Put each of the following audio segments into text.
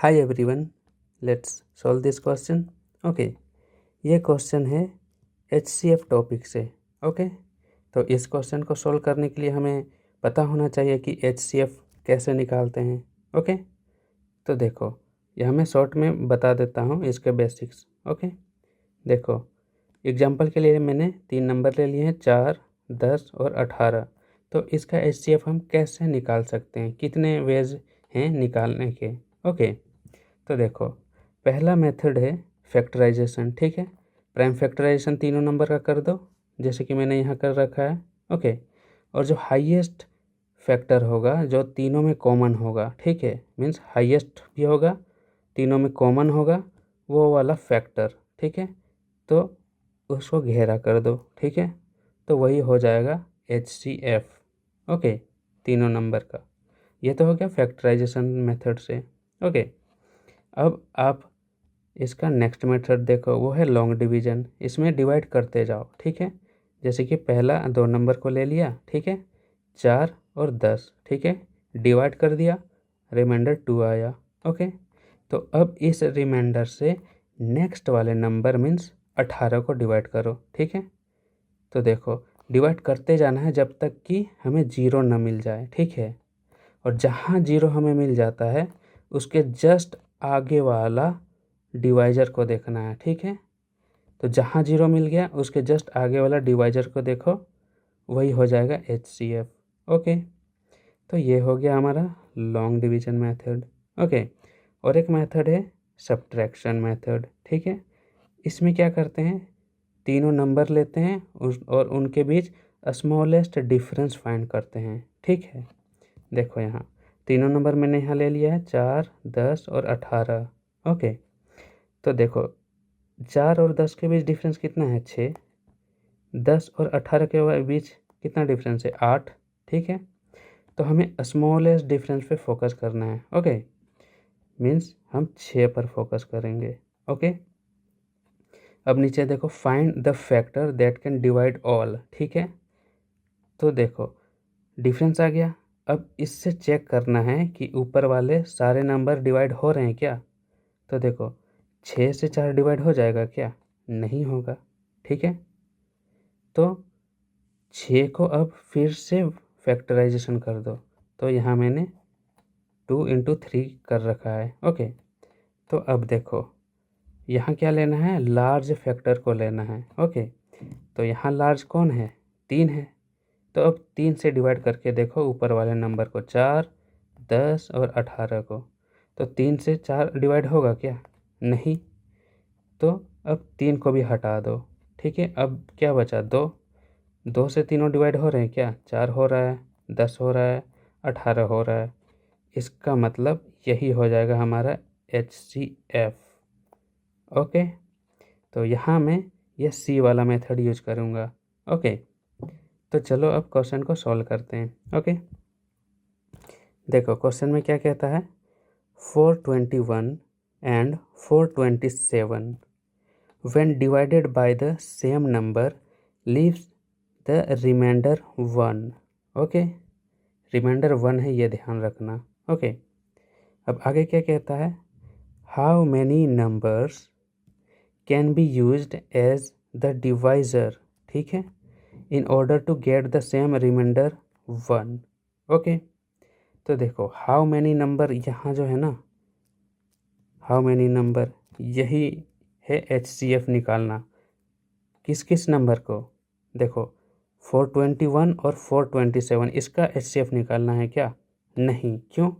Hi everyone, let's solve this question. Okay, ये question है HCF topic से। Okay, तो इस क्वेश्चन को सॉल्व करने के लिए हमें पता होना चाहिए कि HCF कैसे निकालते हैं। ओके, तो देखो यह मैं शॉर्ट में बता देता हूँ इसके बेसिक्स। ओके, देखो एग्जांपल के लिए मैंने 3 नंबर ले लिए हैं, 4, 10 और 18। तो इसका HCF हम कैसे निकाल सकते हैं, कितने वेज हैं निकालने के। ओके, तो देखो पहला मेथड है फैक्टराइजेशन। ठीक है, प्राइम फैक्टराइजेशन तीनों नंबर का कर दो, जैसे कि मैंने यहाँ कर रखा है। ओके, और जो हाईएस्ट फैक्टर होगा, जो तीनों में कॉमन होगा, ठीक है, मीन्स हाईएस्ट भी होगा, तीनों में कॉमन होगा, वो वाला फैक्टर। ठीक है, तो उसको घेरा कर दो। ठीक है, तो वही हो जाएगा HCF। ओके, तीनों नंबर का। ये तो हो गया फैक्टराइजेशन मेथड से। ओके, अब आप इसका नेक्स्ट मेथड देखो, वो है लॉन्ग डिवीजन। इसमें डिवाइड करते जाओ। ठीक है, जैसे कि पहला 2 नंबर को ले लिया, ठीक है, 4 और 10, ठीक है, डिवाइड कर दिया, रिमाइंडर 2 आया। ओके, तो अब इस रिमाइंडर से नेक्स्ट वाले नंबर मीन्स 18 को डिवाइड करो। ठीक है, तो देखो डिवाइड करते जाना है जब तक कि हमें 0 ना मिल जाए। ठीक है, और जहाँ 0 हमें मिल जाता है उसके जस्ट आगे वाला डिवाइजर को देखना है। ठीक है, तो जहाँ 0 मिल गया उसके जस्ट आगे वाला डिवाइजर को देखो, वही हो जाएगा HCF। ओके, तो ये हो गया हमारा लॉन्ग डिवीजन मेथड। ओके, और एक मेथड है सब्ट्रैक्शन मेथड। ठीक है, इसमें क्या करते हैं, तीनों नंबर लेते हैं और उनके बीच स्मॉलेस्ट डिफरेंस फाइंड करते हैं। ठीक है, देखो यहाँ तीनों नंबर मैंने यहाँ ले लिया है, 4, 10 और 18। ओके, तो देखो 4 और 10 के बीच डिफरेंस कितना है, 6। 10 और 18 के बीच कितना डिफरेंस है, 8। ठीक है, तो हमें स्मॉलेस्ट डिफरेंस पे फोकस करना है। ओके, मीन्स हम 6 पर फोकस करेंगे। ओके, अब नीचे देखो, find the factor that can divide all. ठीक है, तो देखो डिफरेंस आ गया। अब इससे चेक करना है कि ऊपर वाले सारे नंबर डिवाइड हो रहे हैं क्या। तो देखो 6 से 4 डिवाइड हो जाएगा क्या, नहीं होगा। ठीक है, तो 6 को अब फिर से फैक्टराइजेशन कर दो। तो यहाँ मैंने 2 × 3 कर रखा है। ओके, तो अब देखो यहाँ क्या लेना है, लार्ज फैक्टर को लेना है। ओके, तो यहाँ लार्ज कौन है, 3 है। तो अब 3 से डिवाइड करके देखो ऊपर वाले नंबर को, 4, 10 और 18 को। तो 3 से 4 डिवाइड होगा क्या, नहीं। तो अब 3 को भी हटा दो। ठीक है, अब क्या बचा, 2। 2 से तीनों डिवाइड हो रहे हैं क्या, 4 हो रहा है, 10 हो रहा है, 18 हो रहा है। इसका मतलब यही हो जाएगा हमारा HCF। ओके, तो यहाँ मैं ये C वाला मेथड यूज करूँगा। ओके, तो चलो अब क्वेश्चन को सॉल्व करते हैं। ओके, देखो क्वेश्चन में क्या कहता है, 421 and 427 when divided by the same number leaves the remainder 1। Okay, remainder 1 है, ये ध्यान रखना। ओके, अब आगे क्या कहता है, how many numbers can be used as the divisor. ठीक है, in order to get the same remainder 1। Okay, तो देखो हाउ मैनी नंबर, यहाँ जो है ना, हाउ मैनी नंबर, यही है HCF निकालना। किस किस नंबर को, देखो 421 और 427, इसका HCF निकालना है क्या, नहीं। क्यों,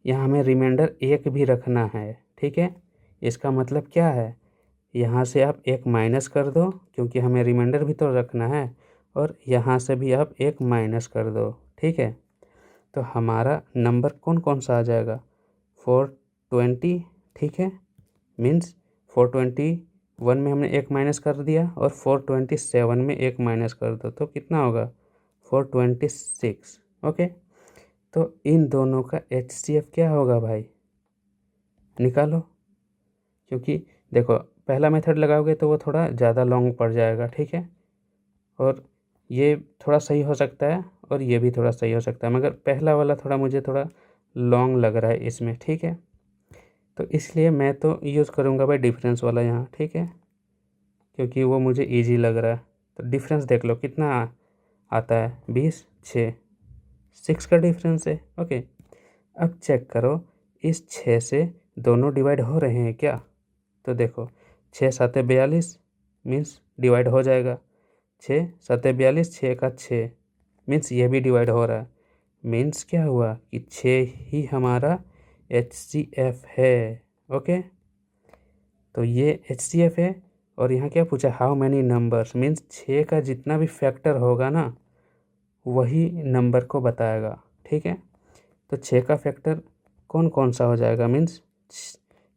यहाँ हमें रिमाइंडर 1 भी रखना है। ठीक है, इसका मतलब क्या है, यहाँ से आप 1 माइनस कर दो, क्योंकि हमें रिमाइंडर भी तो रखना है, और यहाँ से भी आप 1 माइनस कर दो। ठीक है, तो हमारा नंबर कौन कौन सा आ जाएगा, 420। ठीक है, मीन्स 421 में हमने 1 माइनस कर दिया, और 427 में 1 माइनस कर दो, तो कितना होगा, 426। ओके, तो इन दोनों का HCF क्या होगा भाई, निकालो। क्योंकि देखो पहला मेथड लगाओगे तो वो थोड़ा ज़्यादा लॉन्ग पड़ जाएगा। ठीक है, और ये थोड़ा सही हो सकता है और ये भी थोड़ा सही हो सकता है, मगर पहला वाला थोड़ा मुझे थोड़ा लॉन्ग लग रहा है इसमें। ठीक है, तो इसलिए मैं तो यूज़ करूँगा भाई डिफरेंस वाला यहाँ, ठीक है, क्योंकि वो मुझे इजी लग रहा है। तो डिफरेंस देख लो कितना आता है, 20, 6 का डिफरेंस है। ओके, अब चेक करो इस 6 से दोनों डिवाइड हो रहे हैं क्या? तो देखो 6 7 42 मीन्स डिवाइड हो जाएगा, 6 7 42, 6 का 6 मीन्स ये भी डिवाइड हो रहा है। मीन्स क्या हुआ कि 6 ही हमारा HCF है। ओके, तो ये HCF है। और यहाँ क्या पूछा, हाउ मैनी नंबर्स, मीन्स 6 का जितना भी फैक्टर होगा ना वही नंबर को बताएगा, ठीक है। तो 6 का फैक्टर कौन कौन सा हो जाएगा, मीन्स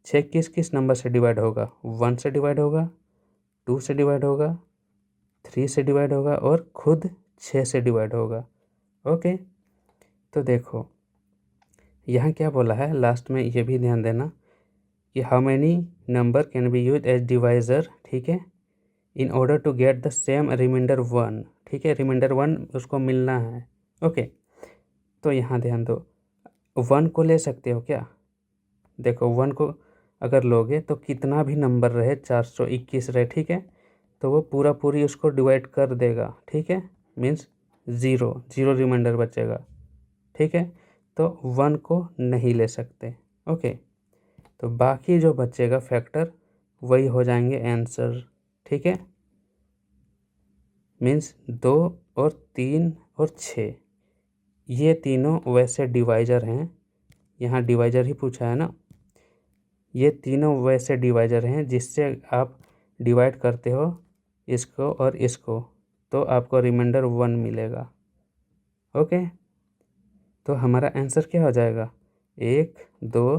6 किस किस नंबर से डिवाइड होगा, 1 से डिवाइड होगा, 2 से डिवाइड होगा, 3 से डिवाइड होगा और खुद 6 से डिवाइड होगा। ओके, तो देखो यहाँ क्या बोला है लास्ट में, ये भी ध्यान देना कि how many number can be use as divisor, ठीक है, in order to get the same remainder 1, ठीक है, रिमाइंडर 1 उसको मिलना है। ओके, तो यहाँ ध्यान दो, 1 को ले सकते हो क्या? देखो 1 को अगर लोगे तो कितना भी नंबर रहे, 421 रहे, ठीक है, तो वो पूरा पूरी उसको डिवाइड कर देगा, ठीक है, मीन्स 0 रिमाइंडर बचेगा, ठीक है। तो 1 को नहीं ले सकते। ओके, तो बाकी जो बचेगा फैक्टर वही हो जाएंगे आंसर, ठीक है, मीन्स 2 और 3 और 6 ये तीनों वैसे डिवाइज़र हैं, यहाँ डिवाइज़र ही पूछा है ना, ये तीनों वैसे डिवाइज़र हैं जिससे आप डिवाइड करते हो इसको और इसको, तो आपको रिमाइंडर 1 मिलेगा। ओके, तो हमारा आंसर क्या हो जाएगा, 1 2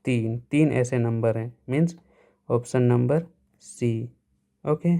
3 ऐसे नंबर हैं, means option number C. Okay.